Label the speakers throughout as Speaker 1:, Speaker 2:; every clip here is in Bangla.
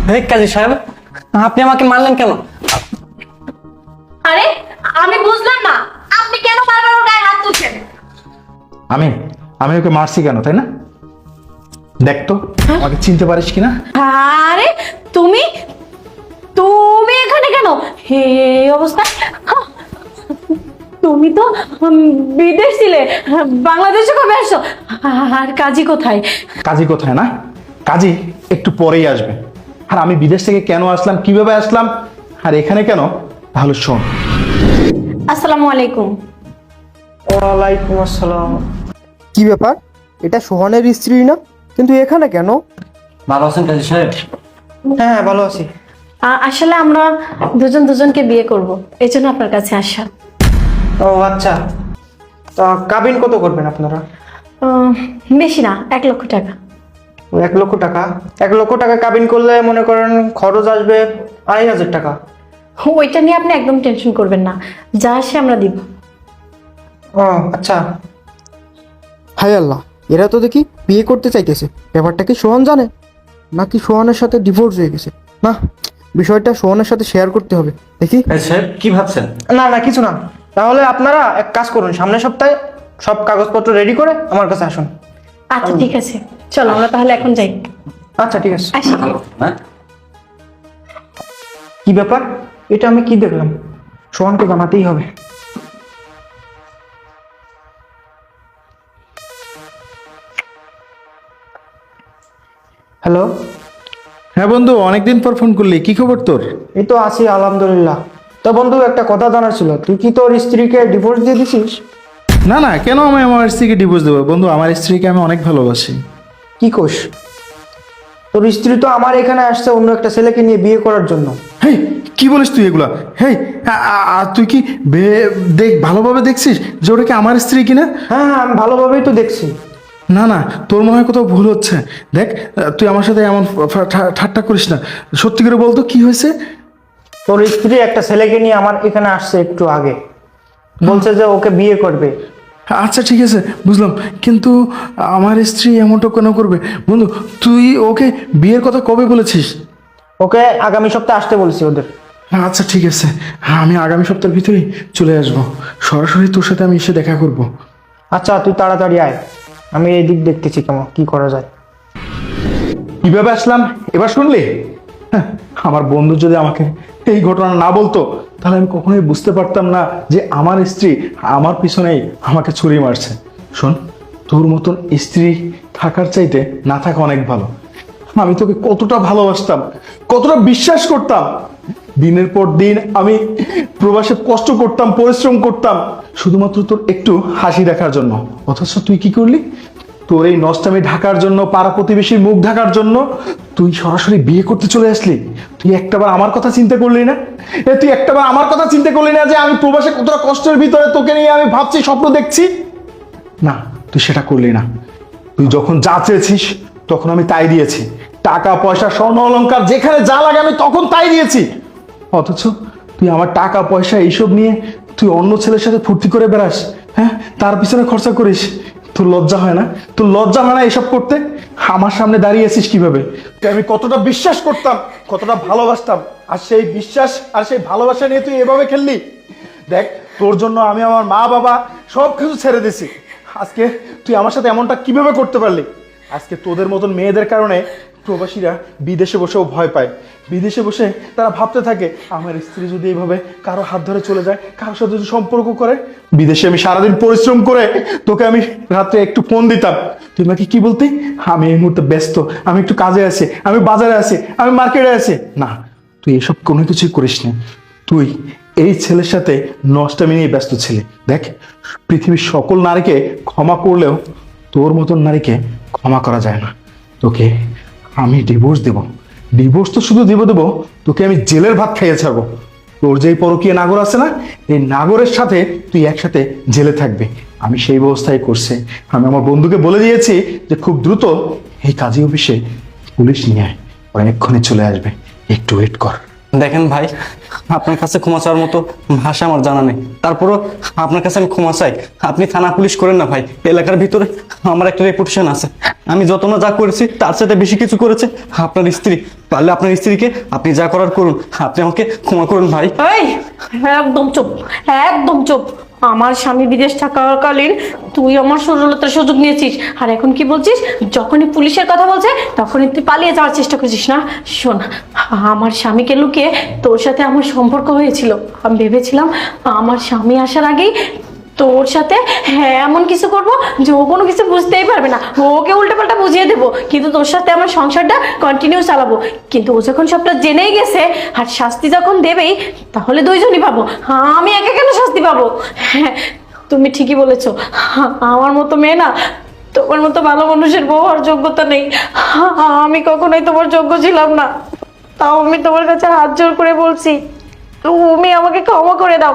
Speaker 1: হে কাজী সাহেব, আপনি আমাকে মারলেন কেন?
Speaker 2: আরে আমি বুঝলাম না, আপনি কেন বারবার ওর গায়ে হাত তুলছেন?
Speaker 3: আমি আমি ওকে মারছি কেন, তাই না? দেখ তো আমাকে চিনতে পারিস কিনা।
Speaker 2: আরে তুমি তুমি এখানে কেন এই অবস্থা? তুমি তো বিদেশ ছিলে, বাংলাদেশে কবে আসছো? আর কাজী কোথায়?
Speaker 3: কাজী কোথায় না, কাজী একটু পরেই আসবে। আর আমি বিদেশ থেকে কেন আসলাম, কিভাবে আসলাম, আর এখানে কেন, তাহলে শোন।
Speaker 2: আসসালামু আলাইকুম।
Speaker 1: ওয়ালাইকুম আসসালাম।
Speaker 4: কি ব্যাপার, এটা সোহানের স্ত্রী না, কিন্তু এখানে কেন?
Speaker 1: ভালো আছেন কাজী সাহেব?
Speaker 4: হ্যাঁ ভালো আছি।
Speaker 2: আসলে আমরা দুজন দুজনকে বিয়ে করব, এই জন্য আপনার কাছে আসা।
Speaker 4: ও আচ্ছা, তা কাবিন কত করবেন আপনারা?
Speaker 2: বেশি না, 1 লক্ষ টাকা।
Speaker 4: 1 লক্ষ টাকা? 1 লক্ষ টাকা কাবিন করলে মনে করেন খরচ আসবে 2,500 টাকা।
Speaker 2: ওইটা নিয়ে আপনি একদম টেনশন করবেন না, যা আসে আমরা দিব।
Speaker 4: ও আচ্ছা। হায় আল্লাহ, এরা তো দেখি বিয়ে করতে চাইতেছে। ব্যাপারটা কি সোহান জানে, নাকি সোহানের সাথে ডিভোর্স হয়ে গেছে? না, বিষয়টা সোহানের সাথে শেয়ার করতে হবে, দেখি।
Speaker 1: কাজী সাহেব কি ভাবছেন?
Speaker 4: না না কিছু না, তাহলে আপনারা এক কাজ করুন, সামনের সপ্তাহে সব কাগজপত্র রেডি করে আমার কাছে আসুন।
Speaker 2: আচ্ছা ঠিক আছে, চলো আমরা তাহলে এখন যাই।
Speaker 4: আচ্ছা ঠিক আছে।
Speaker 2: আসি।
Speaker 1: হ্যাঁ,
Speaker 4: কি ব্যাপার, এটা আমি কি দেখলাম? সোহানকে জানাতেই হবে। হ্যালো।
Speaker 3: হ্যাঁ বন্ধু, অনেকদিন পর ফোন করলি, কি খবর তোর?
Speaker 4: এই তো আছি আলহামদুলিল্লাহ। তো বন্ধু একটা কথা জানার ছিল, তুই কি তোর স্ত্রীকে ডিভোর্স দিয়ে দিছিস?
Speaker 3: না না, কেন আমি আমার স্ত্রীকে ডিভোর্স দেবো বন্ধু? আমার স্ত্রীকে আমি অনেক ভালোবাসি।
Speaker 4: কি কোষ, তোর স্ত্রী তো আমার এখানে আসছে অন্য একটা ছেলেকে নিয়ে বিয়ে করার জন্য।
Speaker 3: হেই, কি বলিস তুই এগুলা? হেই, তুই কি দেখ ভালোভাবে দেখছিস যে ওটা কি আমার স্ত্রী কিনা?
Speaker 4: হ্যাঁ হ্যাঁ, আমি ভালোভাবেই তো দেখছি।
Speaker 3: না না, তোর মনে হয় কোথাও ভুল হচ্ছে। দেখ, তুই আমার সাথে এমন ঠাট্টা করিস না। সত্যি করে বলতো কি হয়েছে?
Speaker 4: তোর স্ত্রী একটা ছেলেকে নিয়ে আমার এখানে আসছে একটু আগে, বলছে যে ওকে বিয়ে করবে।
Speaker 3: আচ্ছা ঠিক আছে, বুঝলাম, কিন্তু আমার স্ত্রী এমনটা কেন করবে বন্ধু? তুই ওকে বিয়ের কথা কবে বলেছিস?
Speaker 4: ওকে আগামী সপ্তাহে আসতে বলছি ওদের।
Speaker 3: আচ্ছা ঠিক আছে, হ্যাঁ আমি আগামী সপ্তাহের ভিতরেই চলে আসবো। সরাসরি তোর সাথে আমি এসে দেখা করব।
Speaker 4: আচ্ছা তুই তাড়াতাড়ি আয়, আমি এই দিক দেখতেছি কেমন কি করা যায়।
Speaker 3: কিভাবে আসলাম এবার শুনলি? হ্যাঁ, আমার বন্ধু যদি আমাকে এই ঘটনা না বলতো, তাহলে আমি কখনোই বুঝতে পারতাম না যে আমার স্ত্রী আমার পিছনেই আমাকে ছুরি মারছে। শোন, তোর মতন স্ত্রী থাকার চাইতে না থাকা অনেক ভালো। আমি তোকে কতটা ভালোবাসতাম, কতটা বিশ্বাস করতাম। দিনের পর দিন আমি প্রবাসে কষ্ট করতাম, পরিশ্রম করতাম, শুধুমাত্র তোর একটু হাসি দেখার জন্য। অথচ তুই কি করলি? তোর এই নষ্টামি ঢাকার জন্য, পাড়া প্রতিবেশীর মুখ ঢাকার জন্য তুই সরাসরি বিয়ে করতে চলে আসলি। তুই একটাবার আমার কথা চিন্তা করলি না? তুই একটাবার আমার কথা চিন্তা করলি না যে আমি প্রবাসে কতটা কষ্টের ভিতরে তোকে নিয়ে আমি ভাবছি, স্বপ্ন দেখছি? না, তুই সেটা করলি না। তুই যখন যা চেয়েছিস তখন আমি তাই দিয়েছি। টাকা পয়সা, স্বর্ণ অলংকার, যেখানে যা লাগে আমি তখন তাই দিয়েছি। অথচ তুই আমার টাকা পয়সা এইসব নিয়ে তুই অন্য ছেলের সাথে ফুর্তি করে বেড়াস। হ্যাঁ, তার পিছনে খরচা করিস। তোর লজ্জা হয় না? তোর লজ্জা হয় না এসব করতে? আমার সামনে দাঁড়িয়েছিস কিভাবে? আমি কতটা বিশ্বাস করতাম, কতটা ভালোবাসতাম, আর সেই বিশ্বাস আর সেই ভালোবাসা নিয়ে তুই এভাবে খেললি। দেখ, তোর জন্য আমি আমার মা বাবা সব কিছু ছেড়ে দিছি। আজকে তুই আমার সাথে এমনটা কিভাবে করতে পারলি? আজকে তোদের মতন মেয়েদের কারণে প্রবাসীরা বিদেশে বসেও ভয় পায়। বিদেশে বসে তারা ভাবতে থাকে, আমার স্ত্রী যদি এইভাবে কারো হাত ধরে চলে যায়, কারোর সাথে যদি সম্পর্ক করে। বিদেশে আমি সারাদিন পরিশ্রম করে তোকে আমি রাত্রে একটু ফোন দিতাম, তুই আমাকে কি বলতি? আমি এই মুহূর্তে ব্যস্ত, আমি একটু কাজে আছি, আমি বাজারে আছি, আমি মার্কেটে আছি। না, তুই এসব কোনো কিছুই করিস না। তুই এই ছেলের সাথে নষ্টামি নিয়ে ব্যস্ত ছিলি। দেখ, পৃথিবীর সকল নারীকে ক্ষমা করলেও তোর মতন নারীকে ক্ষমা করা যায় না। তোকে আমি ডিভোর্স দেব। ডিভোর্স তো শুধু দেব, তোকে আমি জেলের ভাত খাইয়ে ছাড়বো। তোর যেই পরকীয় নাগর আছে না, এই নাগরের সাথে তুই একসাথে জেলে থাকবি। আমি সেই ব্যবস্থাই করছি। আমি আমার বন্ধুকে বলে দিয়েছি যে খুব দ্রুত এই কাজী অফিসে পুলিশ নিয়ে আয়, ওরা এক্ষুনি চলে আসবে, একটু ওয়েট কর।
Speaker 1: দেখেন ভাই, আপনার কাছে ক্ষমা চাওয়ার মতো ভাষা আমার জানা নেই, তারপরও আপনার কাছে আমি ক্ষমা চাই। আপনি থানা পুলিশ করেন না ভাই, এলাকার ভিতরে আমার একটা রেপুটেশন আছে। আমি যত না যা করেছি তার সাথে বেশি কিছু করেছে আপনার স্ত্রী। পারলে আপনার স্ত্রীকে আপনি যা করার করুন, আপনি আমাকে ক্ষমা করুন ভাই।
Speaker 2: এই একদম চুপ, একদম চুপ। আমার স্বামী বিদেশ থাকাকালীন তুই আমার সরলতার সুযোগ নিয়েছিস, আর এখন কি বলছিস? যখনই পুলিশের কথা বলছে তখনই তুই পালিয়ে যাওয়ার চেষ্টা করছিস না? শোন, আমার স্বামীকে লুকিয়ে তোর সাথে আমার সম্পর্ক হয়েছিল। আমি ভেবেছিলাম আমার স্বামী আসার আগেই তোর সাথে এমন কিছু করব যে ও কোনো কিছু বুঝতেই পারবে না, ওকে উল্টাপাল্টা বুঝিয়ে দেবো, কিন্তু তোর সাথে আমার সংসারটা কন্টিনিউ চালাবো। কিন্তু ও যখন সবটা জেনেই গেছে আর শাস্তি যখন দেবেই, তাহলে দুইজনই পাবো, আমি একা কেন শাস্তি পাবো? হ্যাঁ, তুমি ঠিকই বলেছো, আমার মতো মেয়ে না তোমার মতো ভালো মানুষের বউ হওয়ার যোগ্যতা নেই। আমি কখনোই তোমার যোগ্য ছিলাম না, তাও আমি তোমার কাছে হাত জোর করে বলছি তুমি আমাকে ক্ষমা করে দাও।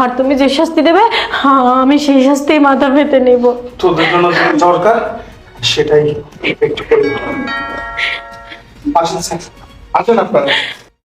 Speaker 2: আর তুমি যে শাস্তি দেবে আমি সেই শাস্তি মাথা পেতে নেব।
Speaker 3: তোদের জন্য যেটা দরকার সেটাই একটু করে আসেন স্যার, আসেন আপনারা।